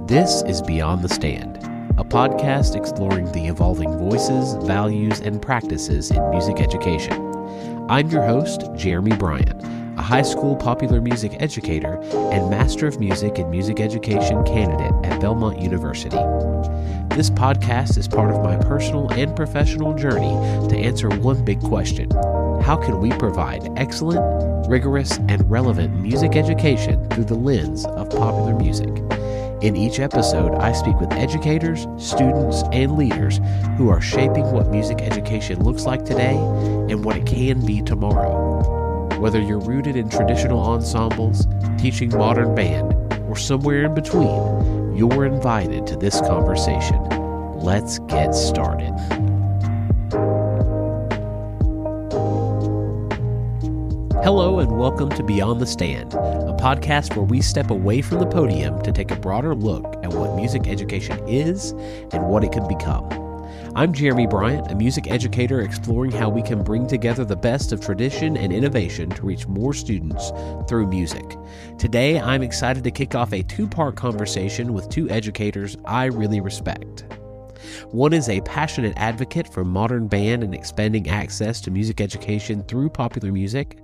This is Beyond the Stand, a podcast exploring the evolving voices, values, and practices in music education. I'm your host, Jeremy Bryant, a high school popular music educator and Master of Music in Music Education candidate at Belmont University. This podcast is part of my personal and professional journey to answer one big question: how can we provide excellent, rigorous, and relevant music education through the lens of popular music? In each episode, I speak with educators, students, and leaders who are shaping what music education looks like today and what it can be tomorrow. Whether you're rooted in traditional ensembles, teaching modern band, or somewhere in between, you're invited to this conversation. Let's get started. Hello and welcome to Beyond the Stand, a podcast where we step away from the podium to take a broader look at what music education is and what it can become. I'm Jeremy Bryant, a music educator exploring how we can bring together the best of tradition and innovation to reach more students through music. Today, I'm excited to kick off a two-part conversation with two educators I really respect. One is a passionate advocate for modern band and expanding access to music education through popular music,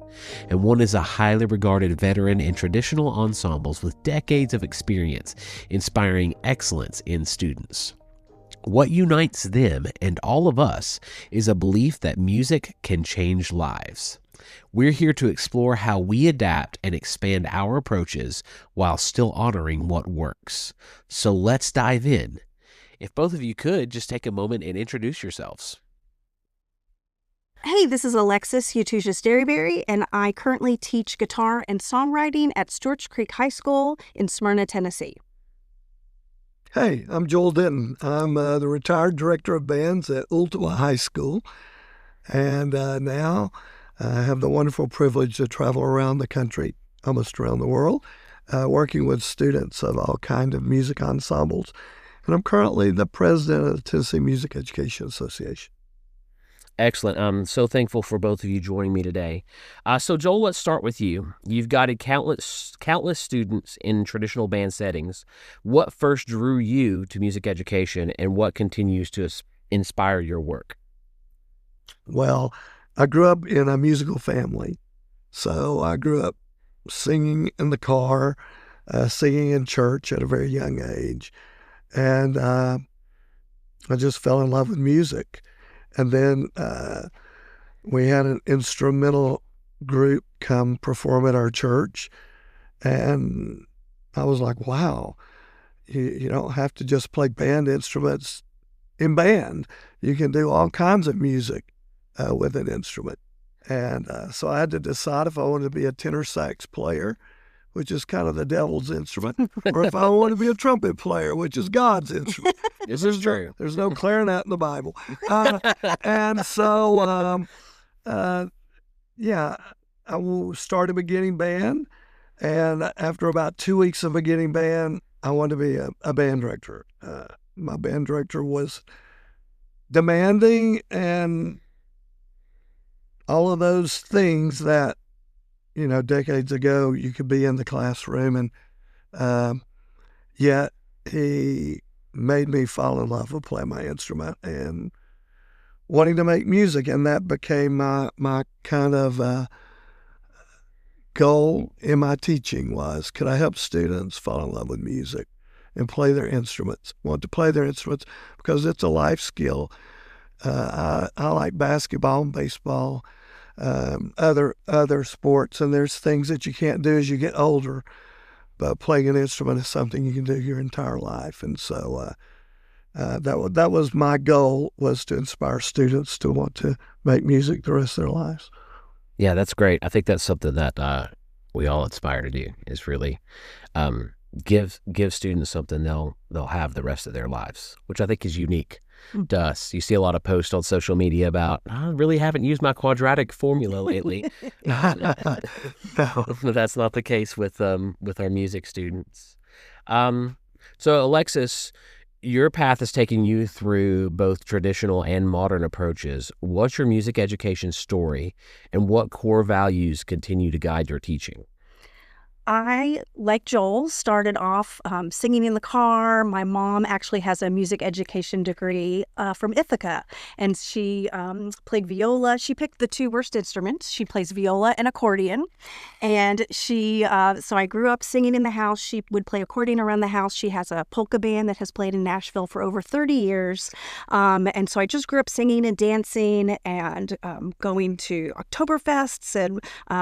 and one is a highly regarded veteran in traditional ensembles with decades of experience inspiring excellence in students. What unites them and all of us is a belief that music can change lives. We're here to explore how we adapt and expand our approaches while still honoring what works. So let's dive in. If both of you could, just take a moment and introduce yourselves. Hey, this is Alexis, Yatuzis-Derryberry, and I currently teach guitar and songwriting at Stewart's Creek High School in Smyrna, Tennessee. Hey, I'm Joel Denton. I'm the retired director of bands at Ultima High School, and now I have the wonderful privilege to travel around the country, almost around the world, working with students of all kinds of music ensembles. And I'm currently the president of the Tennessee Music Education Association. Excellent. I'm so thankful for both of you joining me today. So Joel, let's start with you. You've guided countless students in traditional band settings. What first drew you to music education, and what continues to inspire your work? Well, I grew up in a musical family. So I grew up singing in the car, singing in church at a very young age. And I just fell in love with music. And then we had an instrumental group come perform at our church. And I was like, wow, you don't have to just play band instruments in band. You can do all kinds of music with an instrument. And so I had to decide if I wanted to be a tenor sax player, which is kind of the devil's instrument, or if I want to be a trumpet player, which is God's instrument. This is true. There's no clarinet in the Bible. And so, I started beginning band, and after about 2 weeks of beginning band, I wanted to be a band director. My band director was demanding and all of those things that, decades ago, you could be in the classroom, and yet he made me fall in love with playing my instrument and wanting to make music, and that became my kind of goal in my teaching was, could I help students fall in love with music and play their instruments, want to play their instruments because it's a life skill. I like basketball and baseball, other sports, and there's things that you can't do as you get older, but playing an instrument is something you can do your entire life. And so that was my goal, was to inspire students to want to make music the rest of their lives. Yeah, that's great. I think that's something that we all aspire to do, is really give students something they'll have the rest of their lives, which I think is unique to us. You see a lot of posts on social media about, I really haven't used my quadratic formula lately. No, that's not the case with our music students. So Alexis, your path is taking you through both traditional and modern approaches. What's your music education story, and what core values continue to guide your teaching? I, like Joel, started off singing in the car. My mom actually has a music education degree from Ithaca, and she played viola. She picked the two worst instruments. She plays viola and accordion. And so I grew up singing in the house. She would play accordion around the house. She has a polka band that has played in Nashville for over 30 years. And so I just grew up singing and dancing and going to Oktoberfests. And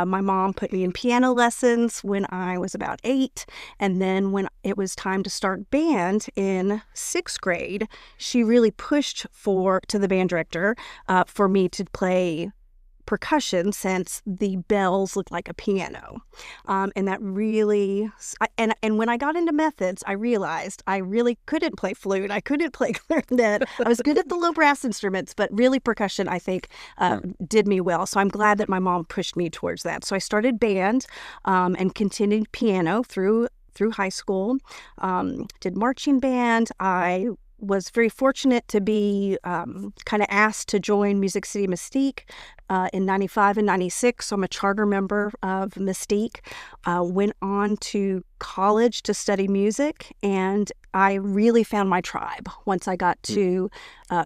my mom put me in piano lessons when I was about 8. And then when it was time to start band in 6th grade, she really pushed to the band director for me to play percussion, since the bells looked like a piano. And that really, and when I got into methods, I realized I really couldn't play flute. I couldn't play clarinet. I was good at the low brass instruments, but really percussion, I think, did me well. So I'm glad that my mom pushed me towards that. So I started band and continued piano through high school, did marching band. I was very fortunate to be kind of asked to join Music City Mystique in 95 and 96. So I'm a charter member of Mystique. Went on to college to study music, and I really found my tribe once I got to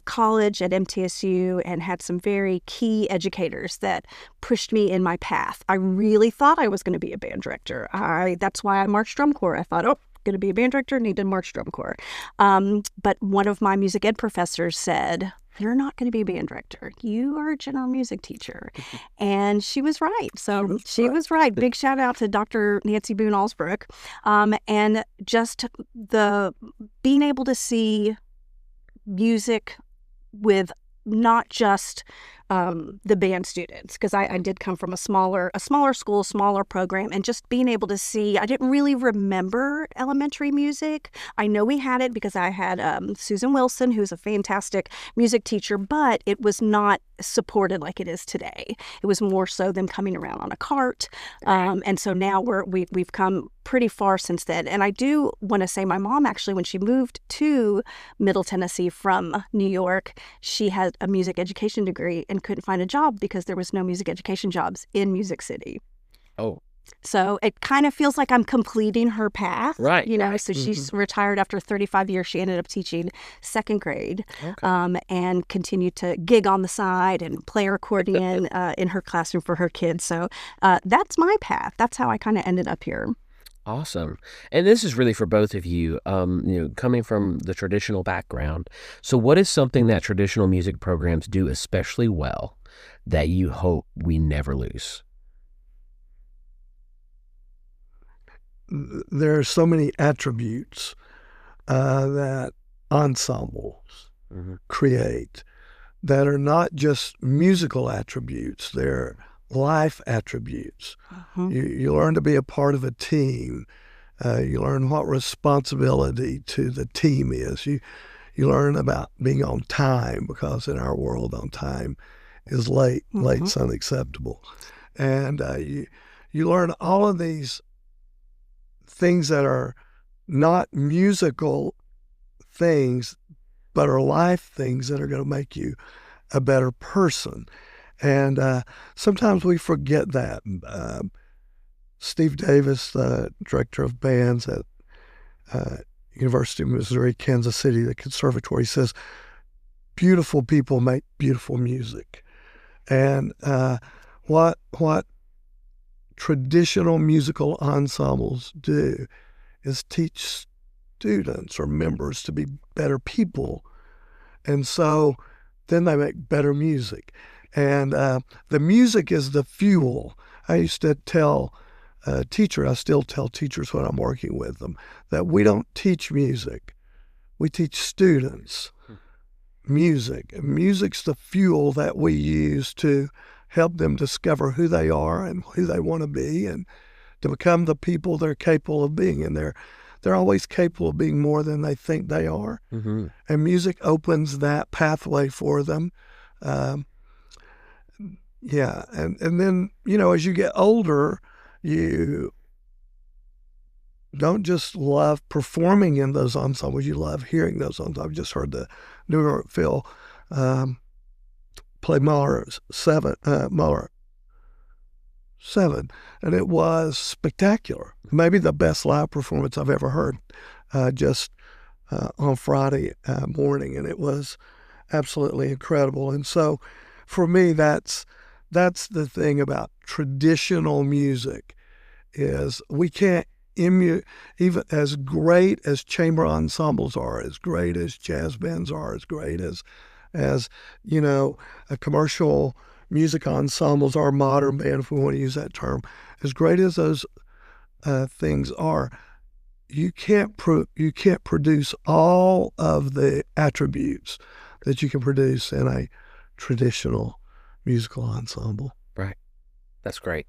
college at MTSU and had some very key educators that pushed me in my path. I really thought I was going to be a band director. That's why I marched drum corps. I thought, going to be a band director, need to march drum corps. But one of my music ed professors said, "You're not going to be a band director. You are a general music teacher." And she was right. So she was right. Big shout out to Dr. Nancy Boone Allsbrook. And just the being able to see music with not just the band students, because I did come from a smaller school, smaller program, and just being able to see, I didn't really remember elementary music. I know we had it because I had Susan Wilson, who's a fantastic music teacher, but it was not supported like it is today. It was more so them coming around on a cart. And so now we've come pretty far since then. And I do want to say my mom, actually, when she moved to Middle Tennessee from New York, she had a music education degree and couldn't find a job because there was no music education jobs in Music City. Oh. So it kind of feels like I'm completing her path. Right. So she's retired after 35 years. She ended up teaching 2nd grade and continued to gig on the side and play accordion in her classroom for her kids. So that's my path. That's how I kind of ended up here. Awesome. And this is really for both of you, coming from the traditional background. So what is something that traditional music programs do especially well that you hope we never lose? There are so many attributes that ensembles create that are not just musical attributes, they're life attributes. You learn to be a part of a team. You learn what responsibility to the team is. You learn about being on time, because in our world, on time is late. Late's unacceptable. And you learn all of these things that are not musical things, but are life things that are going to make you a better person. And sometimes we forget that. Steve Davis, the director of bands at University of Missouri, Kansas City, the conservatory, says, beautiful people make beautiful music. And what traditional musical ensembles do is teach students or members to be better people. And so then they make better music. And the music is the fuel. I used to tell I still tell teachers when I'm working with them, that we don't teach music. We teach students music. And music's the fuel that we use to help them discover who they are and who they want to be, and to become the people they're capable of being. And they're always capable of being more than they think they are. And music opens that pathway for them. And then, as you get older, you don't just love performing in those ensembles, you love hearing those ensembles. I've just heard the New York Phil play Mahler 7, and it was spectacular. Maybe the best live performance I've ever heard, just on Friday morning, and it was absolutely incredible. And so, for me, that's the thing about traditional music is we can't even as great as chamber ensembles are, as great as jazz bands are, as great as a commercial music ensembles are, modern band, if we want to use that term, as great as those things are, you can't produce all of the attributes that you can produce in a traditional musical ensemble. Right. That's great.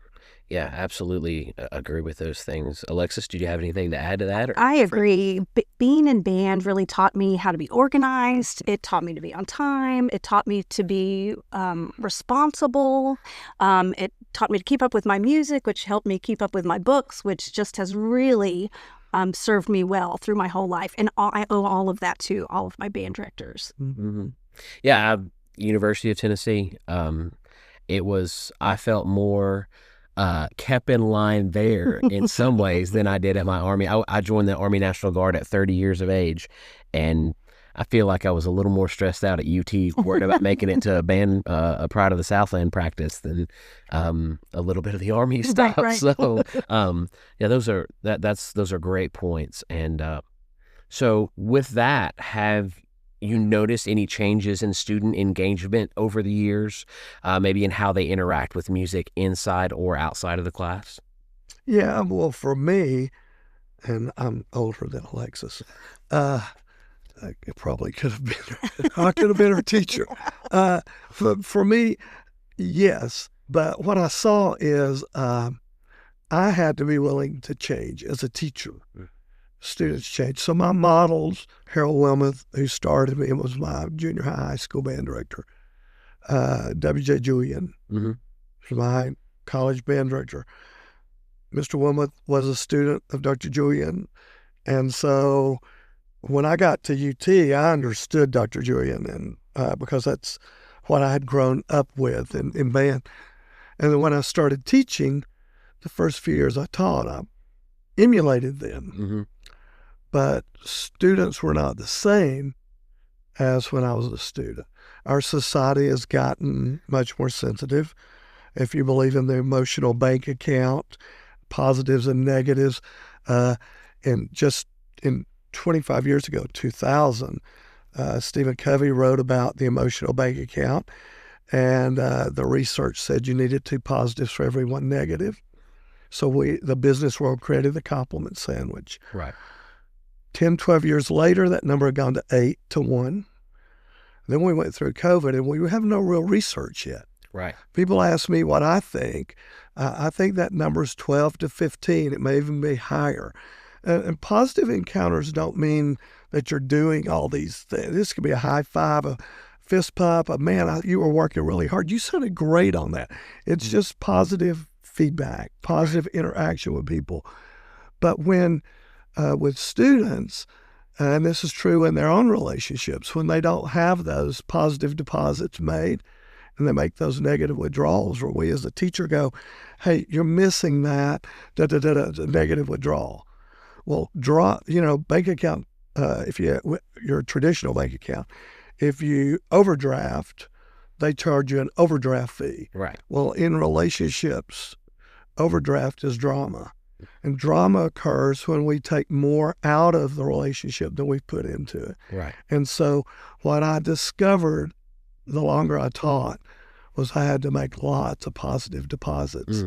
Yeah, absolutely agree with those things. Alexis, did you have anything to add to that? I agree. Being in band really taught me how to be organized. It taught me to be on time. It taught me to be responsible. It taught me to keep up with my music, which helped me keep up with my books, which just has really served me well through my whole life. And I owe all of that to all of my band directors. Mm-hmm. Yeah, University of Tennessee. I felt more kept in line there in some ways than I did at my Army. I joined the Army National Guard at 30 years of age, and I feel like I was a little more stressed out at UT, worried about making it to a Pride of the Southland practice than a little bit of the Army stuff. Right. So, yeah, those are great points. And so, with that, have you noticed any changes in student engagement over the years, maybe in how they interact with music inside or outside of the class? Yeah, well, for me, and I'm older than Alexis, I probably could have been I could have been her teacher. For me, yes, but what I saw is I had to be willing to change as a teacher. Students change. So my models, Harold Wilmuth, who started me and was my junior high school band director, W.J. Julian, was my college band director. Mr. Wilmuth was a student of Dr. Julian. And so when I got to UT, I understood Dr. Julian, and because that's what I had grown up with in band. And then when I started teaching, the first few years I taught, I emulated them. Mm-hmm. But students were not the same as when I was a student. Our society has gotten much more sensitive. If you believe in the emotional bank account, positives and negatives, and just in 25 years ago, 2000, Stephen Covey wrote about the emotional bank account, and the research said you needed 2 positives for every 1 negative. So the business world created the compliment sandwich. Right. 10, 12 years later, that number had gone to 8 to 1. Then we went through COVID, and we have no real research yet. Right. People ask me what I think. I think that number is 12 to 15. It may even be higher. And positive encounters don't mean that you're doing all these things. This could be a high five, a fist pump, a man, you were working really hard. You sounded great on that. It's just positive feedback, positive interaction with people. But when with students, and this is true in their own relationships, when they don't have those positive deposits made and they make those negative withdrawals, where we as a teacher go, hey, you're missing that, negative withdrawal. Well, bank account, if your traditional bank account, if you overdraft, they charge you an overdraft fee. Right. Well, in relationships, overdraft is drama. And drama occurs when we take more out of the relationship than we put into it. Right. And so what I discovered the longer I taught was I had to make lots of positive deposits.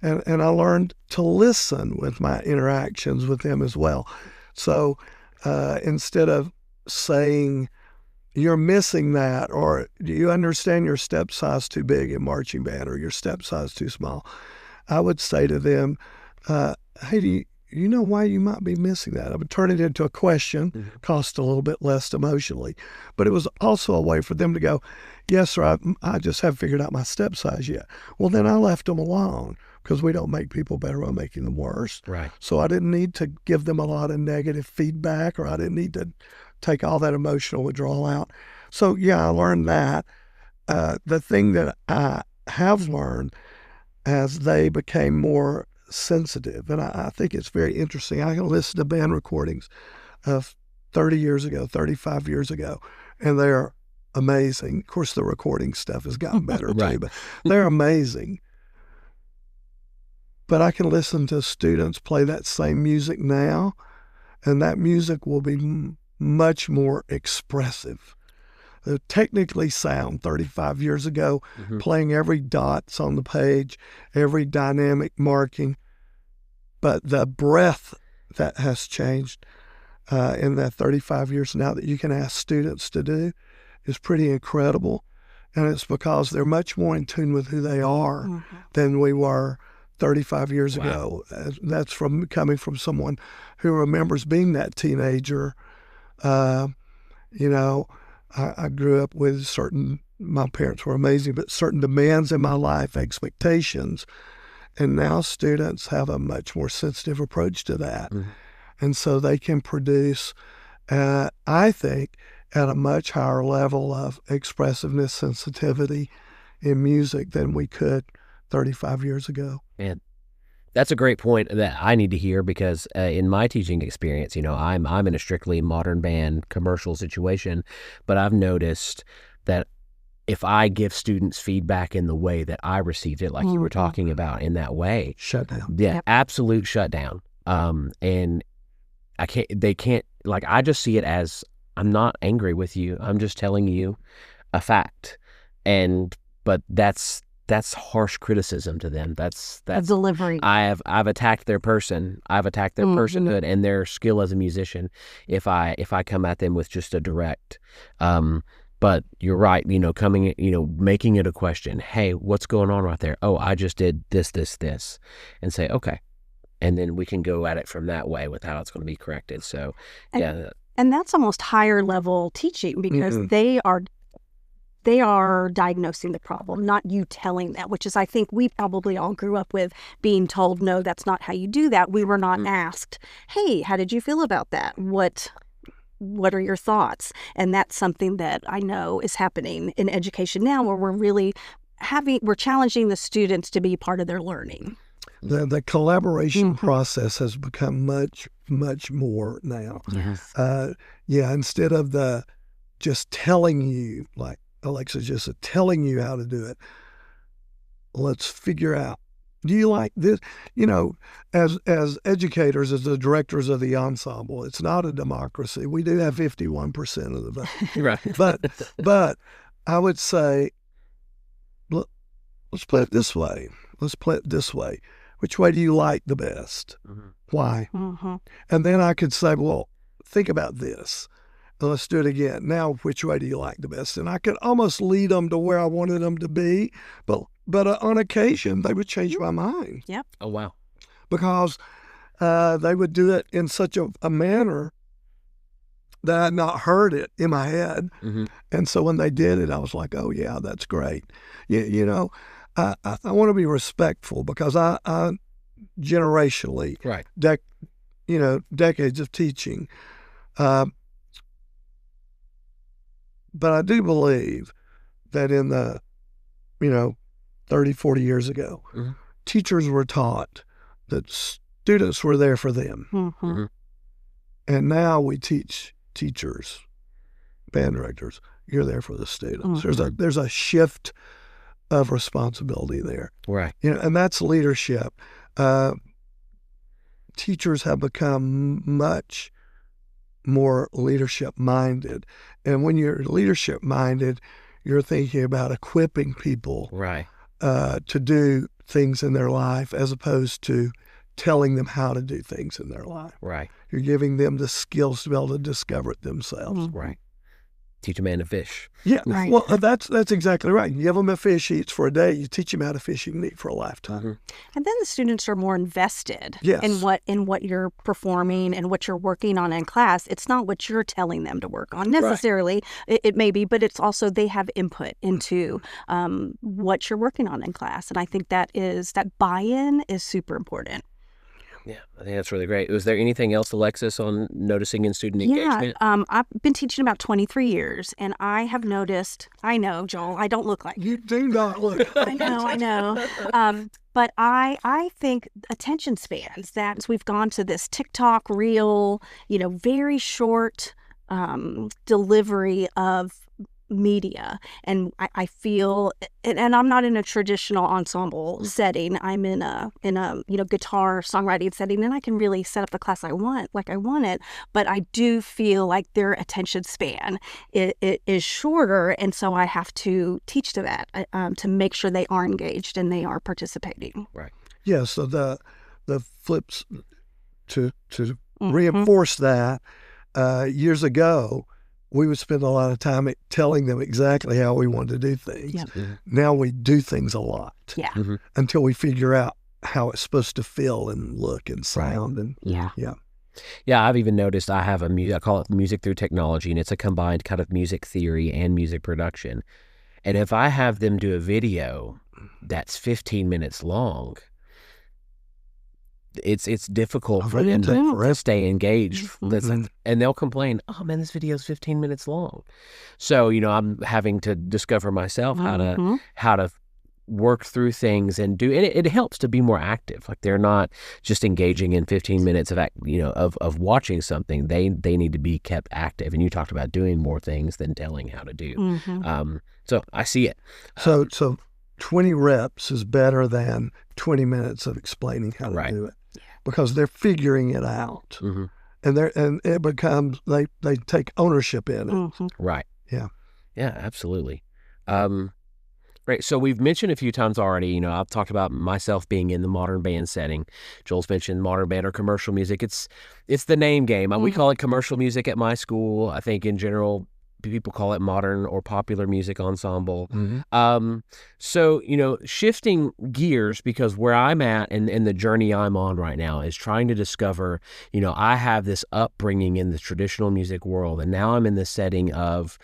And I learned to listen with my interactions with them as well. So instead of saying, you're missing that, or do you understand your step size too big in marching band, or your step size too small, I would say to them, hey, do you know why you might be missing that? I would turn it into a question, cost a little bit less emotionally. But it was also a way for them to go, yes, sir, I just haven't figured out my step size yet. Well, then I left them alone, because we don't make people better by making them worse. Right. So I didn't need to give them a lot of negative feedback, or I didn't need to take all that emotional withdrawal out. So, yeah, I learned that. The thing that I have learned as they became more sensitive. And I think it's very interesting. I can listen to band recordings of 30 years ago, 35 years ago, and they're amazing. Of course, the recording stuff has gotten better Right. too, but they're amazing. But I can listen to students play that same music now, and that music will be much more expressive. Technically sound 35 years ago, playing every dots on the page, every dynamic marking, but the breadth that has changed in that 35 years now that you can ask students to do is pretty incredible. And it's because they're much more in tune with who they are than we were 35 years ago. That's coming from someone who remembers being that teenager. I grew up with my parents were amazing, but certain demands in my life, expectations. And now students have a much more sensitive approach to that. And so they can produce, I think, at a much higher level of expressiveness, sensitivity in music than we could 35 years ago. Man, that's a great point that I need to hear, because in my teaching experience, I'm in a strictly modern band commercial situation, but I've noticed that if I give students feedback in the way that I received it, like you were talking about, in that way, Shutdown. Yeah, absolute shutdown. And they can't, like, I just see it as, I'm not angry with you. I'm just telling you a fact. But that's harsh criticism to them. That's a delivery. I've attacked their person. I've attacked their personhood and their skill as a musician if I come at them with just a direct. But you're right, making it a question. Hey, what's going on right there? Oh, I just did this, and say, okay. And then we can go at it from that way with how it's going to be corrected. So, And that's almost higher level teaching, because they are diagnosing the problem, not you telling them, which is, I think we probably all grew up with being told, no, that's not how you do that. We were not asked, hey, how did you feel about that? What are your thoughts? And that's something that I know is happening in education now, where we're challenging the students to be part of their learning. The collaboration process has become much, much more now. Yes. Instead of just telling you, like Alexis just said, telling you how to do it, let's figure out, do you like this? As educators, as the directors of the ensemble, it's not a democracy. We do have 51% of the vote. Right. But I would say, let's play it this way. Let's play it this way. Which way do you like the best? Why? And then I could say, well, think about this. And let's do it again. Now, which way do you like the best? And I could almost lead them to where I wanted them to be. But on occasion, they would change my mind. Yep. Oh, wow. Because they would do it in such a manner that I had not heard it in my head. And so when they did it, I was like, oh, yeah, that's great. I want to be respectful, because I generationally, right, decades of teaching, but I do believe that in the 30, 40 years ago, teachers were taught that students were there for them. And now we teach teachers, band directors, you're there for the students. There's a shift of responsibility there. Right. And that's leadership. Teachers have become much more leadership-minded. And when you're leadership-minded, you're thinking about equipping people right, to do things in their life, as opposed to telling them how to do things in their life. Right. You're giving them the skills to be able to discover it themselves. Right. Teach a man to fish. Yeah, right. Well, that's exactly right. You give them a fish he eats for a day. You teach him how to fish he can eat for a lifetime. And then the students are more invested Yes. in what you're performing and what you're working on in class. It's not what you're telling them to work on necessarily. Right. It may be, but it's also they have input into what you're working on in class. And I think that buy-in is super important. Yeah, I think that's really great. Was there anything else, Alexis, on noticing in student engagement? I've been teaching about 23 years, and I have noticed, I know, Joel, I don't look like You do not look. I know. But I think attention spans, that we've gone to this TikTok reel, very short delivery of media. And I feel, and I'm not in a traditional ensemble setting. I'm in a guitar songwriting setting, and I can really set up the class I want it. But I do feel like their attention span it is shorter, and so I have to teach to that to make sure they are engaged and they are participating. Right. Yeah. So the flips to reinforce that, years ago, we would spend a lot of time telling them exactly how we wanted to do things. Yep. Mm-hmm. Now we do things a lot until we figure out how it's supposed to feel and look and sound. Right. And Yeah, I've even noticed I have I call it music through technology, and it's a combined kind of music theory and music production. And if I have them do a video that's 15 minutes long, it's difficult for them to stay engaged. Mm-hmm. And they'll complain, oh man, this video is 15 minutes long. So, I'm having to discover myself how to work through things and do it. It helps to be more active. Like, they're not just engaging in 15 minutes of watching something. They need to be kept active. And you talked about doing more things than telling how to do. Mm-hmm. So I see it. So 20 reps is better than 20 minutes of explaining how to do it, because they're figuring it out, and it becomes they take ownership in it. Mm-hmm. Right. Yeah. Yeah. Absolutely. Great. So we've mentioned a few times already. I've talked about myself being in the modern band setting. Joel's mentioned modern band or commercial music. It's the name game. We call it commercial music at my school. I think in general, people call it modern or popular music ensemble. Mm-hmm. So, shifting gears, because where I'm at and the journey I'm on right now is trying to discover, I have this upbringing in the traditional music world, and now I'm in the setting of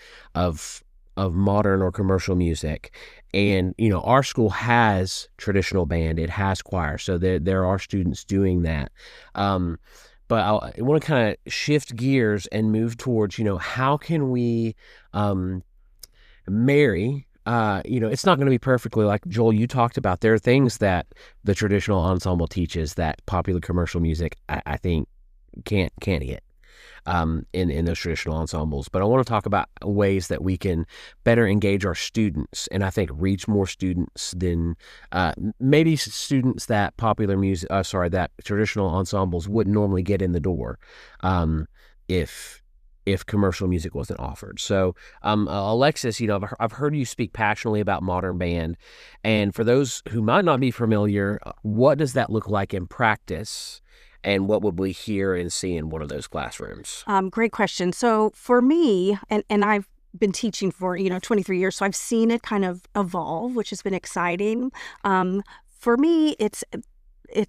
modern or commercial music. And, our school has traditional band, it has choir. So there are students doing that. But I want to kind of shift gears and move towards, how can we marry, it's not going to be perfectly like Joel, you talked about. There are things that the traditional ensemble teaches that popular commercial music, I think, can't hit in those traditional ensembles. But I want to talk about ways that we can better engage our students, and I think reach more students than maybe students that that traditional ensembles wouldn't normally get in the door if commercial music wasn't offered. So Alexis, I've heard you speak passionately about modern band, and for those who might not be familiar, what does that look like in practice? And what would we hear and see in one of those classrooms? Great question. So for me, and I've been teaching for 23 years, so I've seen it kind of evolve, which has been exciting. For me, it's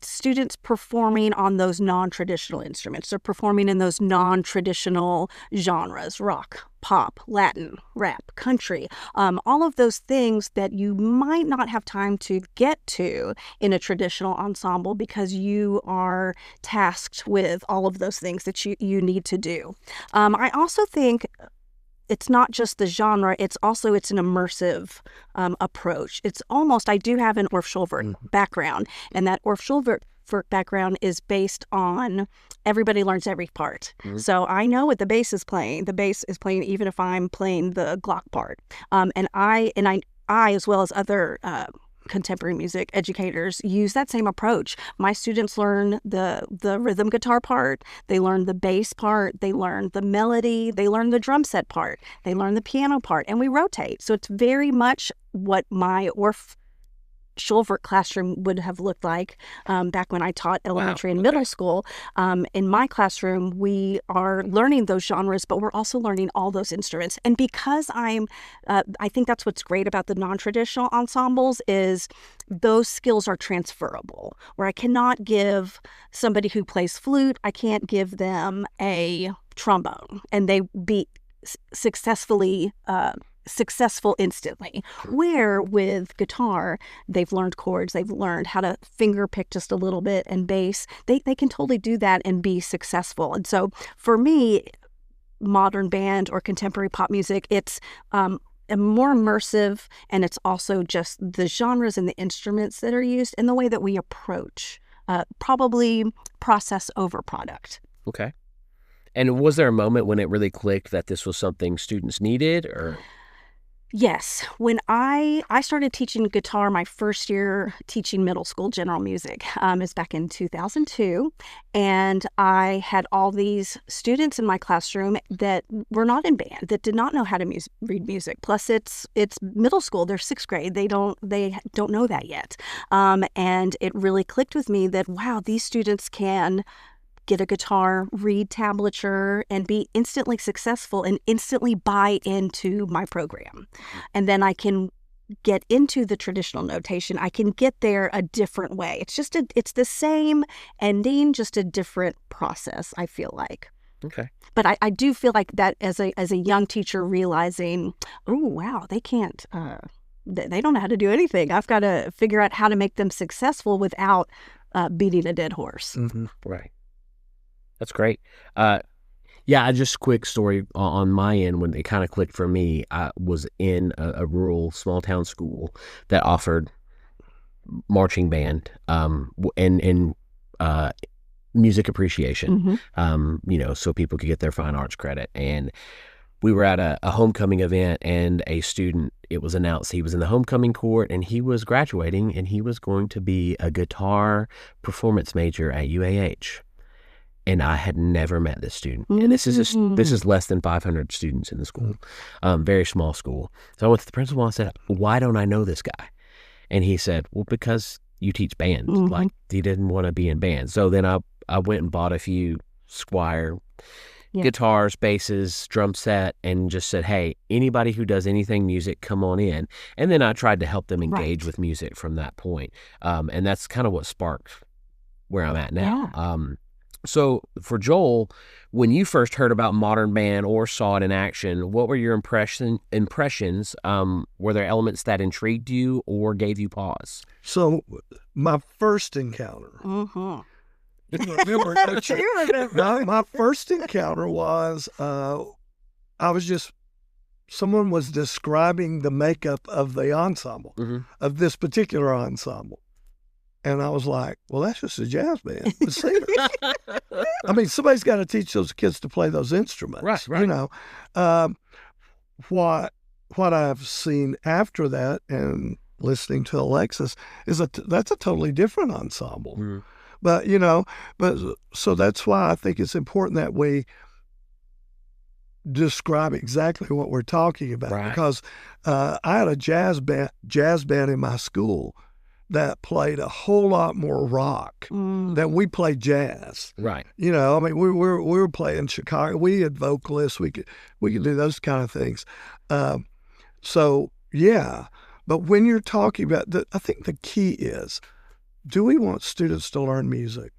students performing on those non-traditional instruments. They're performing in those non-traditional genres: rock, pop, Latin, rap, country, all of those things that you might not have time to get to in a traditional ensemble because you are tasked with all of those things that you need to do. I also think it's not just the genre, it's an immersive approach. It's almost, I do have an Orff Schulwerk background, and that Orff Schulwerk background is based on everybody learns every part. So I know what the bass is playing. The bass is playing even if I'm playing the Glock part. And I, as well as other contemporary music educators, use that same approach. My students learn the rhythm guitar part, they learn the bass part, they learn the melody, they learn the drum set part, they learn the piano part, and we rotate. So it's very much what my Orff Schulwerk classroom would have looked like back when I taught elementary and middle school. In my classroom, we are learning those genres, but we're also learning all those instruments. And because I think that's what's great about the non-traditional ensembles is those skills are transferable, where I cannot give somebody who plays flute, I can't give them a trombone and they be successfully successful instantly. Where with guitar, they've learned chords, they've learned how to finger pick just a little bit, and bass. They can totally do that and be successful. And so for me, modern band or contemporary pop music, it's more immersive, and it's also just the genres and the instruments that are used and the way that we approach probably process over product. Okay. And was there a moment when it really clicked that this was something students needed, or? Yes. When I started teaching guitar my first year teaching middle school general music, is back in 2002. And I had all these students in my classroom that were not in band, that did not know how to read music. Plus, it's middle school. They're sixth grade. They don't know that yet. And it really clicked with me that, wow, these students can get a guitar, read tablature, and be instantly successful and instantly buy into my program. And then I can get into the traditional notation. I can get there a different way. It's the same ending, just a different process, I feel like. Okay. But I do feel like that as a young teacher, realizing, oh, wow, they can't, they don't know how to do anything. I've got to figure out how to make them successful without beating a dead horse. Mm-hmm. Right. That's great. Yeah, just quick story on my end. When it kind of clicked for me, I was in a rural small town school that offered marching band and music appreciation, so people could get their fine arts credit. And we were at a homecoming event, and a student, it was announced he was in the homecoming court, and he was graduating, and he was going to be a guitar performance major at UAH. And I had never met this student. And this is less than 500 students in the school, very small school. So I went to the principal and said, "Why don't I know this guy?" And he said, "Well, because you teach band." Like, he didn't want to be in band. So then I went and bought a few Squire guitars, basses, drum set, and just said, "Hey, anybody who does anything music, come on in." And then I tried to help them engage with music from that point. And that's kind of what sparked where I'm at now. Yeah. So for Joel, when you first heard about modern band or saw it in action, what were your impressions? Were there elements that intrigued you or gave you pause? So my first encounter. My first encounter was someone was describing the makeup of the ensemble, of this particular ensemble. And I was like, well, that's just a jazz band. The singers. I mean, somebody's got to teach those kids to play those instruments. Right. You know, what I've seen after that and listening to Alexis is that's a totally different ensemble. But, so that's why I think it's important that we describe exactly what we're talking about. Right. Because I had a jazz band in my school that played a whole lot more rock than we played jazz. Right. We were playing Chicago. We had vocalists. We could do those kind of things. So yeah. But when you're talking about I think the key is, do we want students to learn music?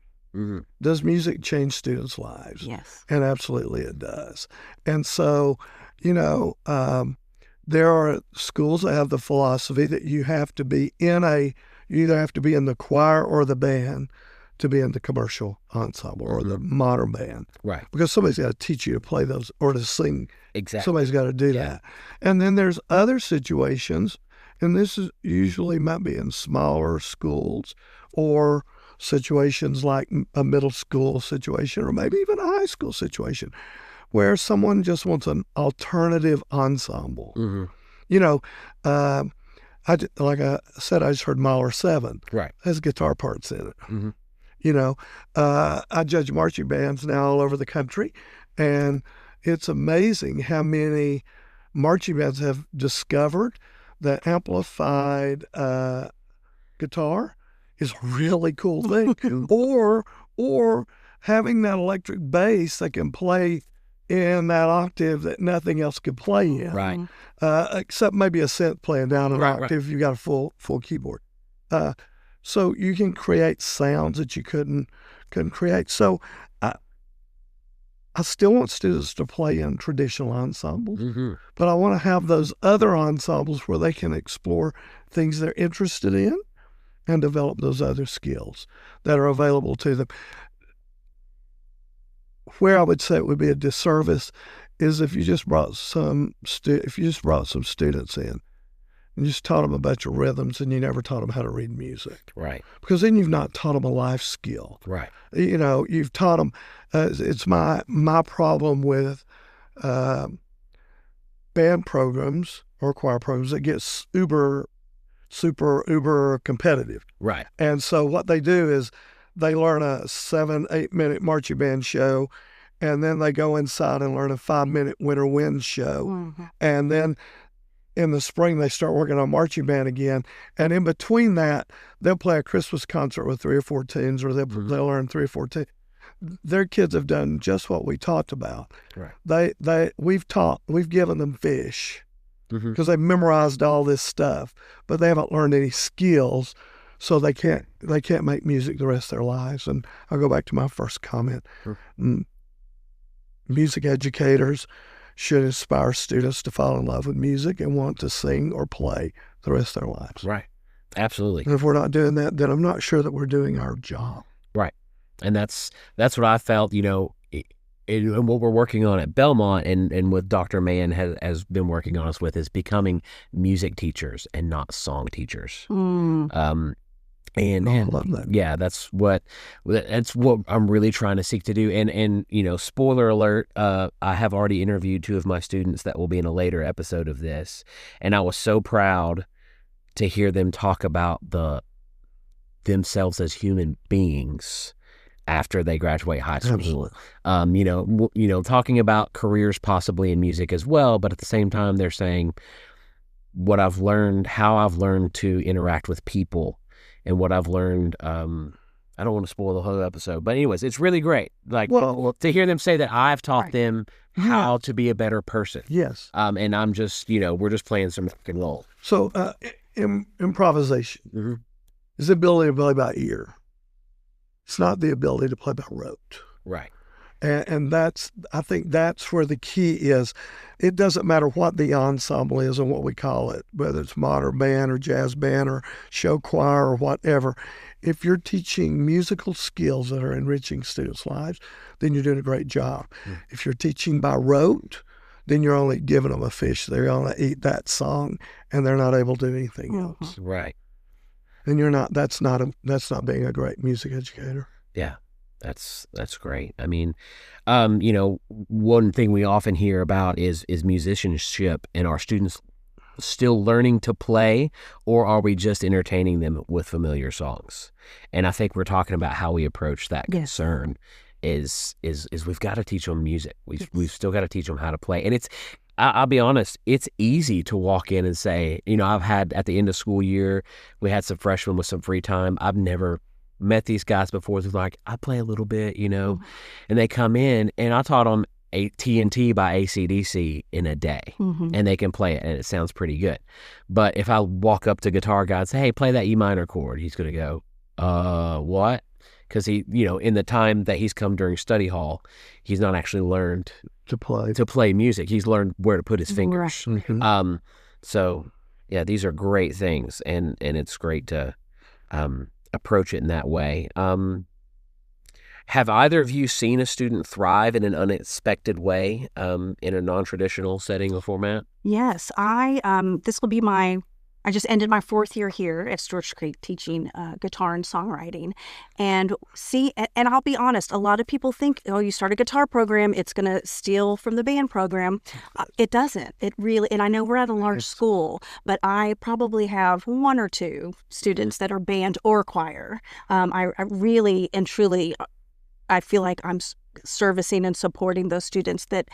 Does music change students' lives? Yes. And absolutely it does. And so, there are schools that have the philosophy that you either have to be in the choir or the band to be in the commercial ensemble or the modern band. Right. Because somebody's got to teach you to play those or to sing. Exactly. Somebody's got to do that. And then there's other situations, and this is usually might be in smaller schools or situations like a middle school situation or maybe even a high school situation where someone just wants an alternative ensemble. Like I said, I just heard Mahler 7. Right. Has guitar parts in it. I judge marching bands now all over the country, and it's amazing how many marching bands have discovered that amplified guitar is a really cool thing. or having that electric bass that can play in that octave that nothing else could play in. Right. Except maybe a synth playing down an octave if you got a full keyboard. So you can create sounds that you couldn't create. So I still want students to play in traditional ensembles, Mm-hmm. but I want to have those other ensembles where they can explore things they're interested in and develop those other skills that are available to them. Where I would say it would be a disservice is if you just brought some students in and just taught them a bunch of rhythms and you never taught them how to read music. Right. Because then you've not taught them a life skill. Right. You've taught them. It's my problem with band programs or choir programs that get uber competitive. Right. And so what they do is they learn a 7-8 minute marching band show, and then they go inside and learn a 5-minute winter wind show. Mm-hmm. And then in the spring, they start working on marching band again. And in between that, they'll play a Christmas concert with 3 or 4 tunes, or they'll learn 3 or 4 tunes. Their kids have done just what we talked about. Right. We've given them fish Mm-hmm. because they've memorized all this stuff, but they haven't learned any skills, so they can't make music the rest of their lives. And I'll go back to my first comment. Sure. Music educators should inspire students to fall in love with music and want to sing or play the rest of their lives. Right. Absolutely. And if we're not doing that, then I'm not sure that we're doing our job. Right. And that's what I felt, and what we're working on at Belmont and what Dr. Mann has been working on us with is becoming music teachers and not song teachers. And I love that. Yeah, that's what I'm really trying to seek to do. And spoiler alert, I have already interviewed 2 of my students that will be in a later episode of this, and I was so proud to hear them talk about themselves as human beings after they graduate high school. Absolutely. Talking about careers possibly in music as well, but at the same time they're saying what I've learned, how I've learned to interact with people, and what I've learned. I don't want to spoil the whole episode, but anyways, it's really great. To hear them say that I've taught them how to be a better person. Yes. And I'm just, we're just playing some rock and roll. So improvisation Mm-hmm. is the ability to play by ear. It's not the ability to play by rote. Right. And I think that's where the key is. It doesn't matter what the ensemble is and what we call it, whether it's modern band or jazz band or show choir or whatever. If you're teaching musical skills that are enriching students' lives, then you're doing a great job. Mm. If you're teaching by rote, then you're only giving them a fish. They're going to eat that song, and they're not able to do anything else. Right. And you're not. That's not being a great music educator. Yeah. That's great. I mean, one thing we often hear about is musicianship, and are students still learning to play, or are we just entertaining them with familiar songs? And I think we're talking about how we approach that concern. Is we've got to teach them music. We've still got to teach them how to play. And I'll be honest, it's easy to walk in and say, I've had at the end of school year, we had some freshmen with some free time. I've never met these guys before. They're like, I play a little bit, and they come in and I taught them TNT by AC/DC in a day, and they can play it and it sounds pretty good. But if I walk up to guitar guy and say, hey, play that E minor chord, he's going to go, what? Because he, in the time that he's come during study hall, he's not actually learned to play music. He's learned where to put his fingers. Right. Mm-hmm. So yeah, these are great things, and it's great to approach it in that way. Have either of you seen a student thrive in an unexpected way in a non-traditional setting or format? Yes, this will be I just ended my 4th year here at George Creek teaching guitar and songwriting. And I'll be honest, a lot of people think, oh, you start a guitar program, it's going to steal from the band program. It doesn't. It really, and I know we're at a large school, but I probably have 1 or 2 students that are band or choir. I really and truly, I feel like I'm servicing and supporting those students that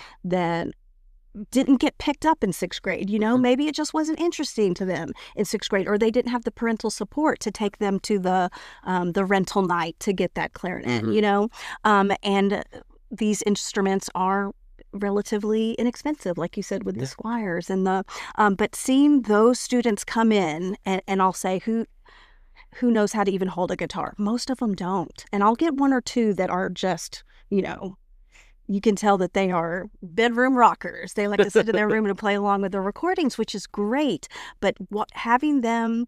didn't get picked up in 6th grade. Maybe it just wasn't interesting to them in 6th grade, or they didn't have the parental support to take them to the rental night to get that clarinet, and these instruments are relatively inexpensive, like you said, with the Squires and but seeing those students come in and I'll say, who knows how to even hold a guitar? Most of them don't. And I'll get 1 or 2 that are just, you can tell that they are bedroom rockers. They like to sit in their room and play along with the recordings, which is great. But having them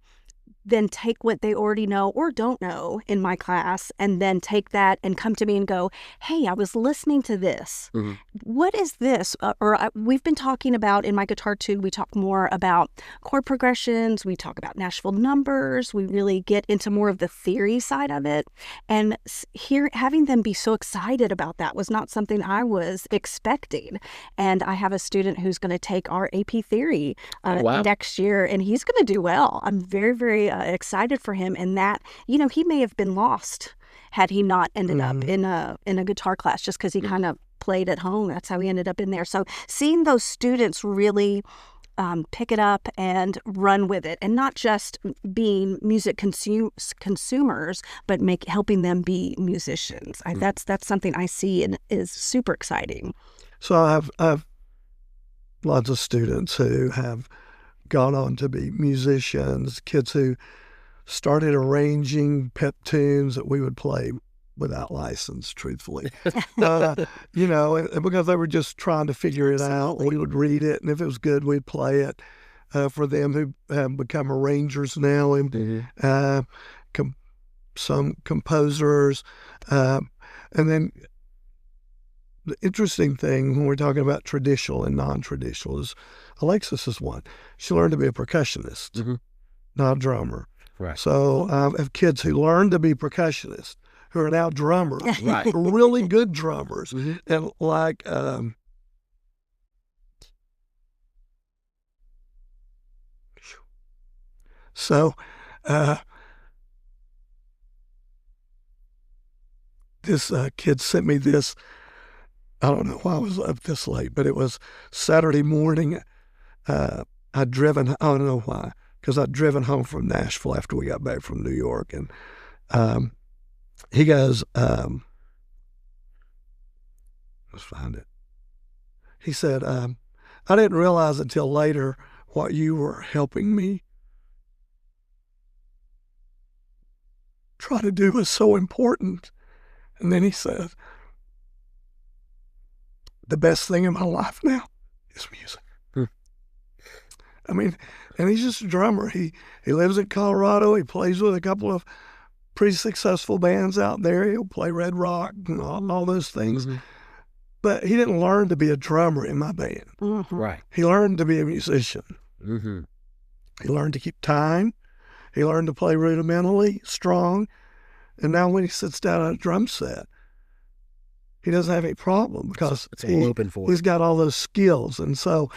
then take what they already know or don't know in my class and then take that and come to me and go, hey, I was listening to this. Mm-hmm. What is this? We've been talking about, in my guitar too, we talk more about chord progressions. We talk about Nashville numbers. We really get into more of the theory side of it. And having them be so excited about that was not something I was expecting. And I have a student who's going to take our AP theory next year, and he's going to do well. I'm very, very excited for him, and that, he may have been lost had he not ended up in a guitar class just because he kind of played at home. That's how he ended up in there. So seeing those students really pick it up and run with it, and not just being music consumers, but helping them be musicians. That's something I see and is super exciting. So I have lots of students who have gone on to be musicians, kids who started arranging pep tunes that we would play without license, truthfully. Because they were just trying to figure it out. We would read it, and if it was good, we'd play it. For them who have become arrangers now, and some composers. And then the interesting thing when we're talking about traditional and non-traditional is Alexis is one. She learned to be a percussionist, not a drummer. Right. So I have kids who learn to be percussionists who are now drummers, right? Really good drummers, and this kid sent me this. I don't know why I was up this late, but it was Saturday morning. I'd driven, I don't know why, because I'd driven home from Nashville after we got back from New York. And he goes, let's find it. He said, I didn't realize until later what you were helping me try to do was so important. And then he said, the best thing in my life now is music. I mean, and he's just a drummer. He lives in Colorado. He plays with a couple of pretty successful bands out there. He'll play Red Rock and all those things. But he didn't learn to be a drummer in my band. Right. He learned to be a musician. He learned to keep time. He learned to play rudimentally, strong. And now when he sits down at a drum set, he doesn't have any problem because he's got all those skills. And so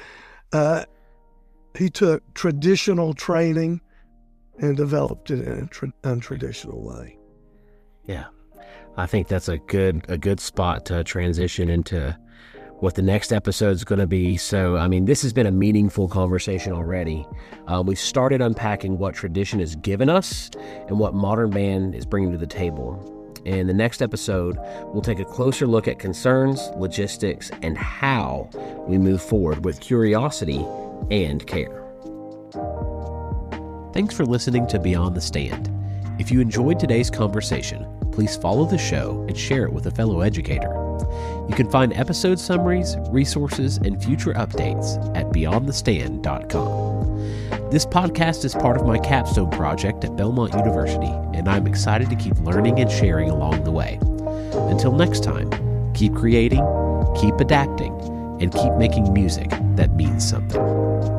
he took traditional training and developed it in an untraditional way. Yeah, I think that's a good spot to transition into what the next episode is going to be. So, I mean, this has been a meaningful conversation already. We started unpacking what tradition has given us and what modern band is bringing to the table. In the next episode, we'll take a closer look at concerns, logistics, and how we move forward with curiosity and care. Thanks for listening to Beyond the Stand. If you enjoyed today's conversation, please follow the show and share it with a fellow educator. You can find episode summaries, resources, and future updates at beyondthestand.com. This podcast is part of my capstone project at Belmont University, and I'm excited to keep learning and sharing along the way. Until next time, keep creating, keep adapting, and keep making music that means something.